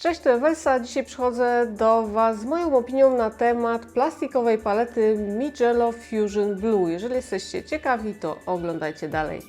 Cześć, to Ewelsa. Dzisiaj przychodzę do Was z moją opinią na temat plastikowej palety Mijello Fusion Blue. Jeżeli jesteście ciekawi, to oglądajcie dalej.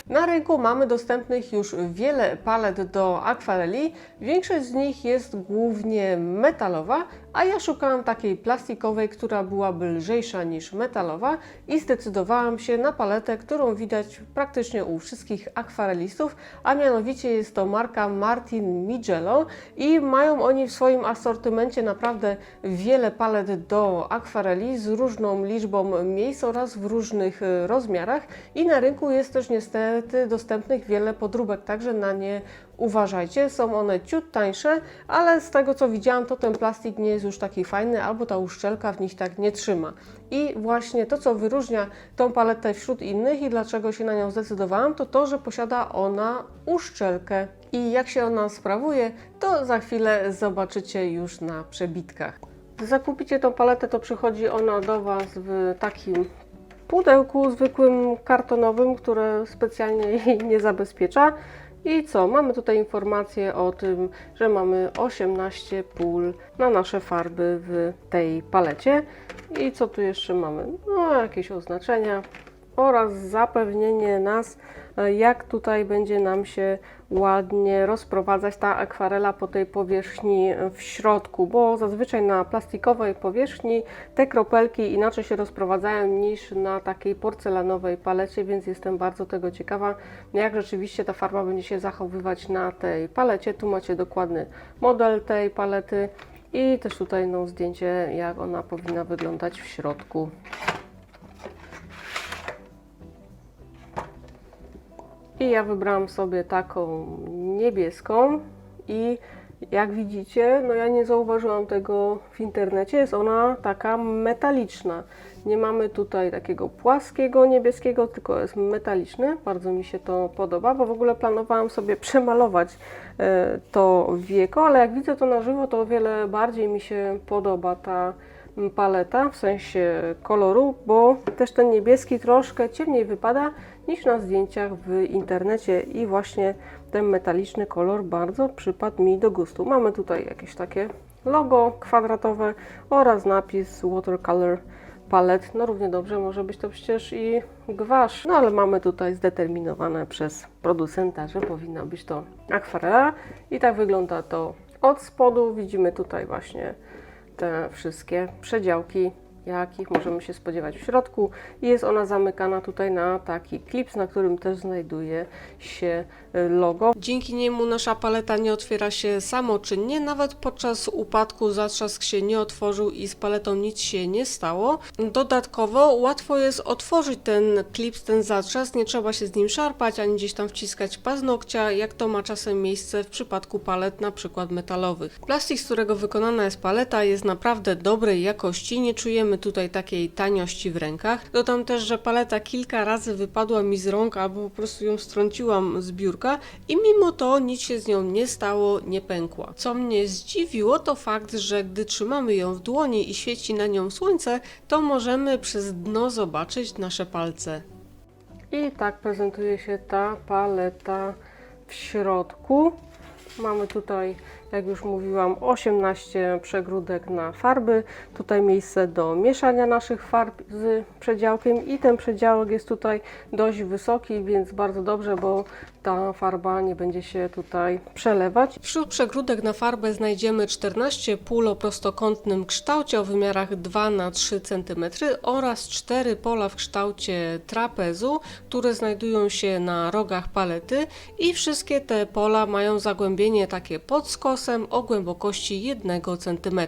Na rynku mamy dostępnych już wiele palet do akwareli. Większość z nich jest głównie metalowa, a ja szukałam takiej plastikowej, która byłaby lżejsza niż metalowa i zdecydowałam się na paletę, którą widać praktycznie u wszystkich akwarelistów, a mianowicie jest to marka Martin Mijello i mają oni w swoim asortymencie naprawdę wiele palet do akwareli z różną liczbą miejsc oraz w różnych rozmiarach i na rynku jest też niestety dostępnych wiele podróbek, także na nie uważajcie. Są one ciut tańsze, ale z tego co widziałam, to ten plastik nie jest już taki fajny, albo ta uszczelka w nich tak nie trzyma. I właśnie to, co wyróżnia tą paletę wśród innych i dlaczego się na nią zdecydowałam, to to, że posiada ona uszczelkę. I jak się ona sprawuje, to za chwilę zobaczycie już na przebitkach. Gdy zakupicie tą paletę, to przychodzi ona do Was w takim pudełku zwykłym kartonowym, które specjalnie jej nie zabezpiecza. I co? Mamy tutaj informację o tym, że mamy 18 pól na nasze farby w tej palecie. I co tu jeszcze mamy? No, jakieś oznaczenia oraz zapewnienie nas, jak tutaj będzie nam się ładnie rozprowadzać ta akwarela po tej powierzchni w środku, bo zazwyczaj na plastikowej powierzchni te kropelki inaczej się rozprowadzają niż na takiej porcelanowej palecie, więc jestem bardzo tego ciekawa, jak rzeczywiście ta farba będzie się zachowywać na tej palecie. Tu macie dokładny model tej palety i też tutaj zdjęcie, jak ona powinna wyglądać w środku. I ja wybrałam sobie taką niebieską i jak widzicie, no ja nie zauważyłam tego w internecie, jest ona taka metaliczna. Nie mamy tutaj takiego płaskiego niebieskiego, tylko jest metaliczny. Bardzo mi się to podoba, bo w ogóle planowałam sobie przemalować to wieko, ale jak widzę to na żywo, to o wiele bardziej mi się podoba ta paleta w sensie koloru, bo też ten niebieski troszkę ciemniej wypada niż na zdjęciach w internecie i właśnie ten metaliczny kolor bardzo przypadł mi do gustu. Mamy tutaj jakieś takie logo kwadratowe oraz napis Watercolor Palette. No równie dobrze może być to przecież i gwasz, no ale mamy tutaj zdeterminowane przez producenta, że powinna być to akwarela i tak wygląda to od spodu. Widzimy tutaj właśnie te wszystkie przedziałki, jakich możemy się spodziewać w środku i jest ona zamykana tutaj na taki klips, na którym też znajduje się logo. Dzięki niemu nasza paleta nie otwiera się samoczynnie, nawet podczas upadku zatrzask się nie otworzył i z paletą nic się nie stało. Dodatkowo łatwo jest otworzyć ten klips, ten zatrzask, nie trzeba się z nim szarpać, ani gdzieś tam wciskać paznokcia, jak to ma czasem miejsce w przypadku palet na przykład metalowych. Plastik, z którego wykonana jest paleta, jest naprawdę dobrej jakości, nie czujemy tutaj takiej taniości w rękach. Dodam też, że paleta kilka razy wypadła mi z rąk albo po prostu ją strąciłam z biurka i mimo to nic się z nią nie stało, nie pękła. Co mnie zdziwiło, to fakt, że gdy trzymamy ją w dłoni i świeci na nią słońce, to możemy przez dno zobaczyć nasze palce. I tak prezentuje się ta paleta w środku. Mamy tutaj, jak już mówiłam, 18 przegródek na farby. Tutaj miejsce do mieszania naszych farb z przedziałkiem i ten przedziałek jest tutaj dość wysoki, więc bardzo dobrze, bo ta farba nie będzie się tutaj przelewać. Wśród przegródek na farbę znajdziemy 14 pól o prostokątnym kształcie o wymiarach 2 na 3 cm oraz 4 pola w kształcie trapezu, które znajdują się na rogach palety i wszystkie te pola mają zagłębienie takie pod skosem o głębokości 1 cm.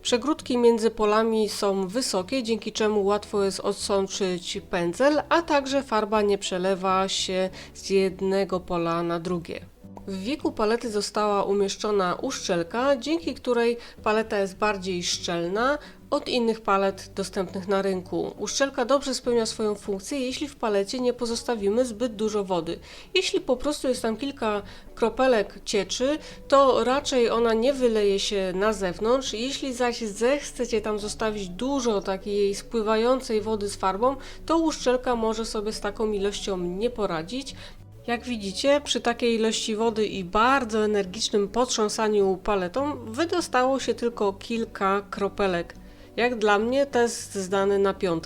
Przegródki między polami są wysokie, dzięki czemu łatwo jest odsączyć pędzel, a także farba nie przelewa się z jednego pola na drugie. W wieku palety została umieszczona uszczelka, dzięki której paleta jest bardziej szczelna od innych palet dostępnych na rynku. Uszczelka dobrze spełnia swoją funkcję, jeśli w palecie nie pozostawimy zbyt dużo wody. Jeśli po prostu jest tam kilka kropelek cieczy, to raczej ona nie wyleje się na zewnątrz. Jeśli zaś zechcecie tam zostawić dużo takiej spływającej wody z farbą, to uszczelka może sobie z taką ilością nie poradzić. Jak widzicie, przy takiej ilości wody i bardzo energicznym potrząsaniu paletą wydostało się tylko kilka kropelek. Jak dla mnie test zdany na 5.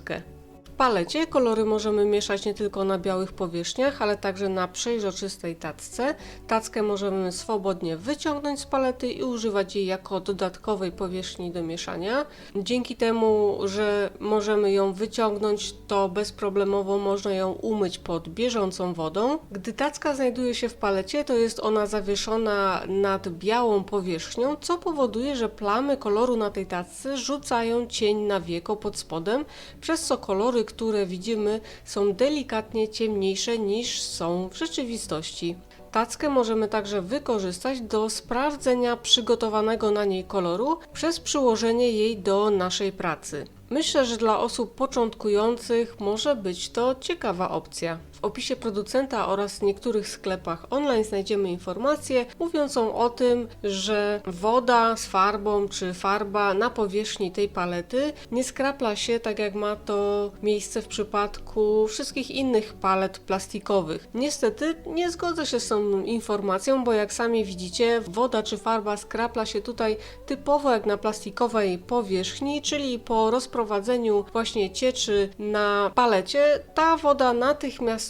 W palecie kolory możemy mieszać nie tylko na białych powierzchniach, ale także na przejrzystej tacce. Tackę możemy swobodnie wyciągnąć z palety i używać jej jako dodatkowej powierzchni do mieszania. Dzięki temu, że możemy ją wyciągnąć, to bezproblemowo można ją umyć pod bieżącą wodą. Gdy tacka znajduje się w palecie, to jest ona zawieszona nad białą powierzchnią, co powoduje, że plamy koloru na tej tacce rzucają cień na wieko pod spodem, przez co kolory, które widzimy, są delikatnie ciemniejsze niż są w rzeczywistości. Tackę możemy także wykorzystać do sprawdzenia przygotowanego na niej koloru przez przyłożenie jej do naszej pracy. Myślę, że dla osób początkujących może być to ciekawa opcja. W opisie producenta oraz w niektórych sklepach online znajdziemy informację mówiącą o tym, że woda z farbą czy farba na powierzchni tej palety nie skrapla się tak jak ma to miejsce w przypadku wszystkich innych palet plastikowych. Niestety nie zgodzę się z tą informacją, bo jak sami widzicie, woda czy farba skrapla się tutaj typowo jak na plastikowej powierzchni, czyli po rozprowadzeniu właśnie cieczy na palecie, ta woda natychmiastowo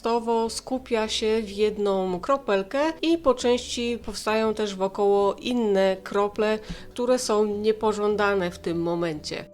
skupia się w jedną kropelkę i po części powstają też wokoło inne krople, które są niepożądane w tym momencie.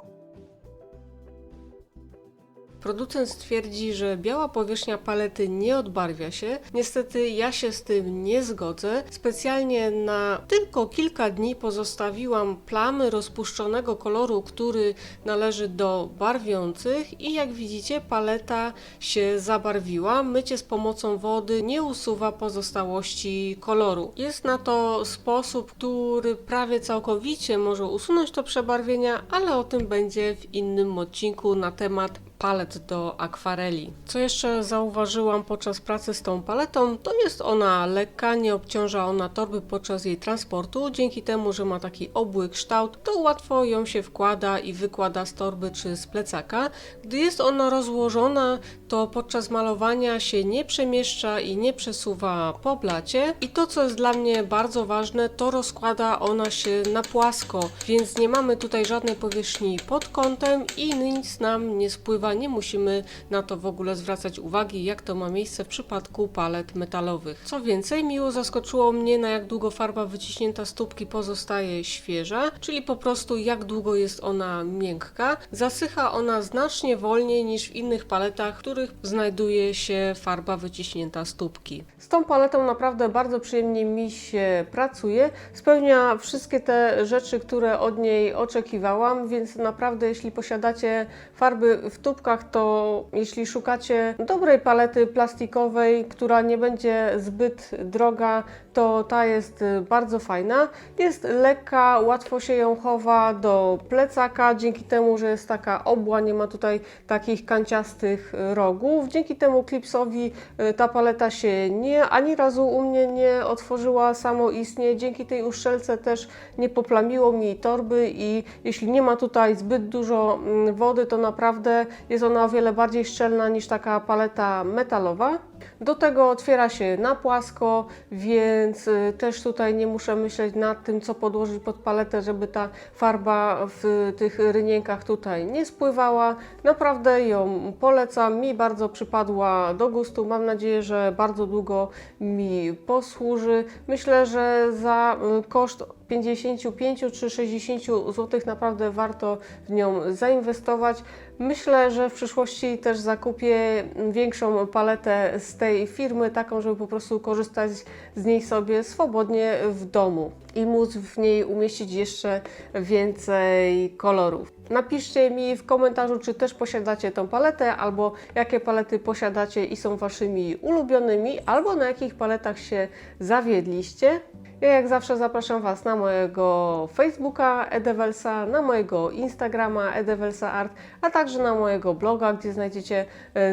Producent stwierdzi, że biała powierzchnia palety nie odbarwia się. Niestety ja się z tym nie zgodzę. Specjalnie na tylko kilka dni pozostawiłam plamy rozpuszczonego koloru, który należy do barwiących i jak widzicie paleta się zabarwiła. Mycie z pomocą wody nie usuwa pozostałości koloru. Jest na to sposób, który prawie całkowicie może usunąć to przebarwienia, ale o tym będzie w innym odcinku na temat palet do akwareli. Co jeszcze zauważyłam podczas pracy z tą paletą, to jest ona lekka, nie obciąża ona torby podczas jej transportu. Dzięki temu, że ma taki obły kształt, to łatwo ją się wkłada i wykłada z torby czy z plecaka. Gdy jest ona rozłożona, to podczas malowania się nie przemieszcza i nie przesuwa po blacie. I to, co jest dla mnie bardzo ważne, to rozkłada ona się na płasko, więc nie mamy tutaj żadnej powierzchni pod kątem i nic nam nie spływa. Nie musimy na to w ogóle zwracać uwagi, jak to ma miejsce w przypadku palet metalowych. Co więcej, miło zaskoczyło mnie, na jak długo farba wyciśnięta z tubki pozostaje świeża, czyli po prostu jak długo jest ona miękka. Zasycha ona znacznie wolniej niż w innych paletach, w których znajduje się farba wyciśnięta z tubki. Z tą paletą naprawdę bardzo przyjemnie mi się pracuje. Spełnia wszystkie te rzeczy, które od niej oczekiwałam, więc naprawdę jeśli posiadacie farby w tubkach, to jeśli szukacie dobrej palety plastikowej, która nie będzie zbyt droga, to ta jest bardzo fajna. Jest lekka, łatwo się ją chowa do plecaka, dzięki temu, że jest taka obła, nie ma tutaj takich kanciastych rogów. Dzięki temu klipsowi ta paleta się ani razu u mnie nie otworzyła samoistnie. Dzięki tej uszczelce też nie poplamiło mi torby i jeśli nie ma tutaj zbyt dużo wody, to naprawdę jest ona o wiele bardziej szczelna niż taka paleta metalowa. Do tego otwiera się na płasko, więc też tutaj nie muszę myśleć nad tym, co podłożyć pod paletę, żeby ta farba w tych rynienkach tutaj nie spływała. Naprawdę ją polecam, mi bardzo przypadła do gustu. Mam nadzieję, że bardzo długo mi posłuży. Myślę, że za koszt 55 czy 60 zł naprawdę warto w nią zainwestować. Myślę, że w przyszłości też zakupię większą paletę z tej firmy, taką, żeby po prostu korzystać z niej sobie swobodnie w domu i móc w niej umieścić jeszcze więcej kolorów. Napiszcie mi w komentarzu, czy też posiadacie tą paletę, albo jakie palety posiadacie i są waszymi ulubionymi, albo na jakich paletach się zawiedliście. Ja jak zawsze zapraszam Was na mojego Facebooka Edevelsa, na mojego Instagrama Edevelsa Art, a także na mojego bloga, gdzie znajdziecie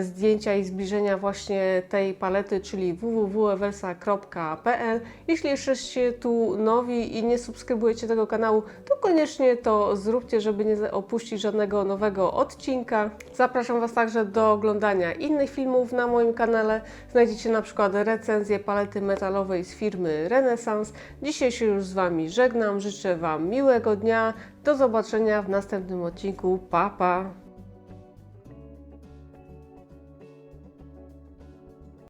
zdjęcia i zbliżenia właśnie tej palety, czyli www.evelsa.pl. Jeśli jesteście tu nowi i nie subskrybujecie tego kanału, to koniecznie to zróbcie, żeby nie opuścić żadnego nowego odcinka. Zapraszam Was także do oglądania innych filmów na moim kanale. Znajdziecie na przykład recenzję palety metalowej z firmy Renesans. Dzisiaj się już z Wami żegnam, życzę Wam miłego dnia, do zobaczenia w następnym odcinku, pa pa!